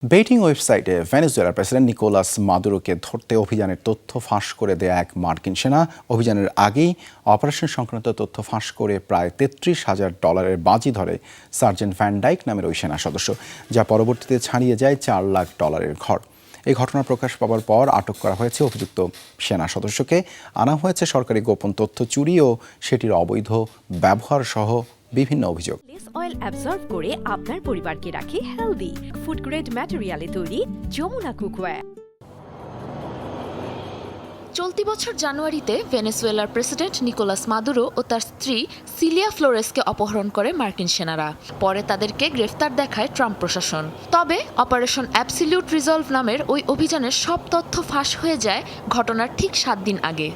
Betting ওয়েবসাইটে ভেনেজুয়েলার president Nicolas মাদুরোকে ধরতে অভিযানের তথ্য ফাঁস করে দেয়া এক মার্কিন সেনা অভিযানের আগেই অপারেশন সংক্রান্ত তথ্য ফাঁস করে প্রায় $33,000 বাজি ধরে সার্জেন্ট ভ্যান ডাইক নামের ওই সেনা সদস্য, যা পরবর্তীতে ছাড়িয়ে যায় $4 লাখ ঘর। এই ঘটনা প্রকাশ পাওয়ার পর আটক করা হয়েছে অভিযুক্ত সেনা সদস্যকে। আনা হয়েছে সরকারি গোপন তথ্য চুরি ও সেটির অবৈধ ব্যবহার সহ বিভিন্ন অভিযোগ। অয়েল অ্যাবজর্ব করে আপনার পরিবারকে রাখে হেলদি। ফুড গ্রেড ম্যাটেরিয়ালে তৈরি যমুনা কুকওয়্যার। চলতি বছর জানুয়ারিতে ভেনেজুয়েলার প্রেসিডেন্ট নিকোলাস মাদুরো ও তার স্ত্রী সিলিয়া ফ্লোরেসকে অপহরণ করে মার্কিন সেনারা। পরে তাদেরকে গ্রেফতার দেখায় ট্রাম্প প্রশাসন। তবে অপারেশন অ্যাবসলিউট রিজলভ নামের ওই অভিযানের সব তথ্য ফাঁস হয়ে যায় ঘটনার ঠিক 7 দিন আগে।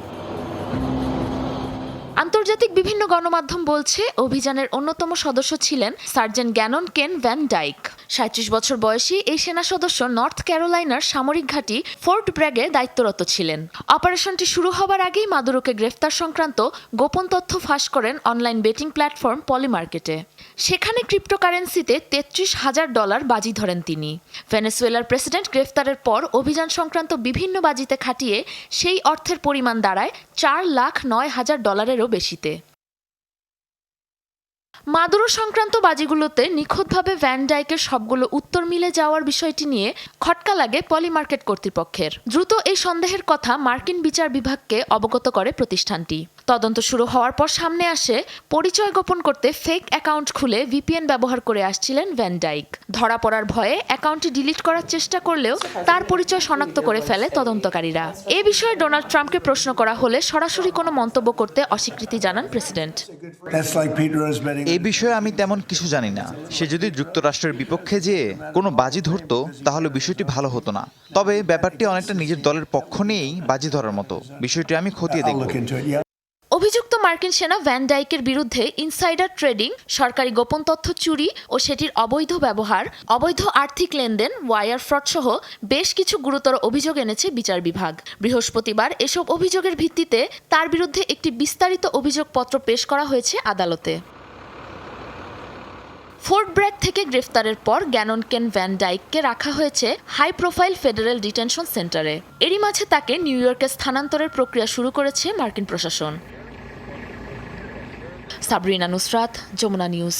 আন্তর্জাতিক বিভিন্ন গণমাধ্যম বলছে, অভিযানের অন্যতম সদস্য ছিলেন সার্জেন্ট গ্যানন কেন ভ্যান ডাইক। 37 বছর বয়সী এই সেনা সদস্য নর্থ ক্যারোলাইনার সামরিক ঘাঁটি ফোর্ট ব্র্যাগে দায়িত্বরত ছিলেন। অপারেশনটি শুরু হবার আগেই মাদুরোকে গ্রেফতার সংক্রান্ত গোপন তথ্য ফাঁস করেন অনলাইন বেটিং প্ল্যাটফর্ম পলিমার্কেটে। সেখানে ক্রিপ্টোকারেন্সিতে $33,000 বাজি ধরেন তিনি। ভেনেজুয়েলার প্রেসিডেন্ট গ্রেফতারের পর অভিযান সংক্রান্ত বিভিন্ন বাজিতে খাটিয়ে সেই অর্থের পরিমাণ দাঁড়ায় $4,09,000-এরও বেশিতে। মাদুরো সংক্রান্ত বাজিগুলোতে নিখুঁতভাবে ভ্যান ডাইকের সবগুলো উত্তর মিলে যাওয়ার বিষয়টি নিয়ে খটকা লাগে পলিমার্কেট কর্তৃপক্ষের। দ্রুত এই সন্দেহের কথা মার্কিন বিচার বিভাগকে অবগত করে প্রতিষ্ঠানটি। তদন্ত শুরু হওয়ার পর সামনে আসে, পরিচয় গোপন করতে ফেক অ্যাকাউন্ট খুলে ভিপিএন ব্যবহার করে আসছিলেন ভ্যান ডাইক। ধরা পড়ার ভয়ে অ্যাকাউন্টটি ডিলিট করার চেষ্টা করলেও তার পরিচয় শনাক্ত করে ফেলে তদন্তকারীরা। এ বিষয়ে ডোনাল্ড ট্রাম্পকে প্রশ্ন করা হলে সরাসরি কোনো মন্তব্য করতে অস্বীকৃতি জানান প্রেসিডেন্ট। এই বিষয়ে আমি তেমন কিছু জানি না। সে যদি যুক্তরাষ্ট্রের বিপক্ষে যেয়ে কোনো বাজি ধরতো তাহলে বিষয়টি ভালো হতো না। তবে ব্যাপারটি অনেকটা নিজের দলের পক্ষ নিয়েই বাজি ধরার মতো। বিষয়টি আমি খতিয়ে দেখব। অভিযুক্ত মার্কিন সেনা ভ্যান ডাইকের বিরুদ্ধে ইনসাইডার ট্রেডিং, সরকারি গোপন তথ্য চুরি ও সেটির অবৈধ ব্যবহার, অবৈধ আর্থিক লেনদেন, ওয়ায়ার ফ্রড সহ বেশ কিছু গুরুতর অভিযোগ এনেছে বিচার বিভাগ। বৃহস্পতিবার এসব অভিযোগের ভিত্তিতে তার বিরুদ্ধে একটি বিস্তারিত অভিযোগপত্র পেশ করা হয়েছে আদালতে। ফোর্ট ব্র্যাগ থেকে গ্রেফতারের পর গ্যানন কেন ভ্যান ডাইককে রাখা হয়েছে হাই প্রোফাইল ফেডারেল ডিটেনশন সেন্টারে। এরই মাঝে তাকে নিউ ইয়র্কে স্থানান্তরের প্রক্রিয়া শুরু করেছে মার্কিন প্রশাসন। সাবরিনা নুসরাত, যমুনা নিউজ।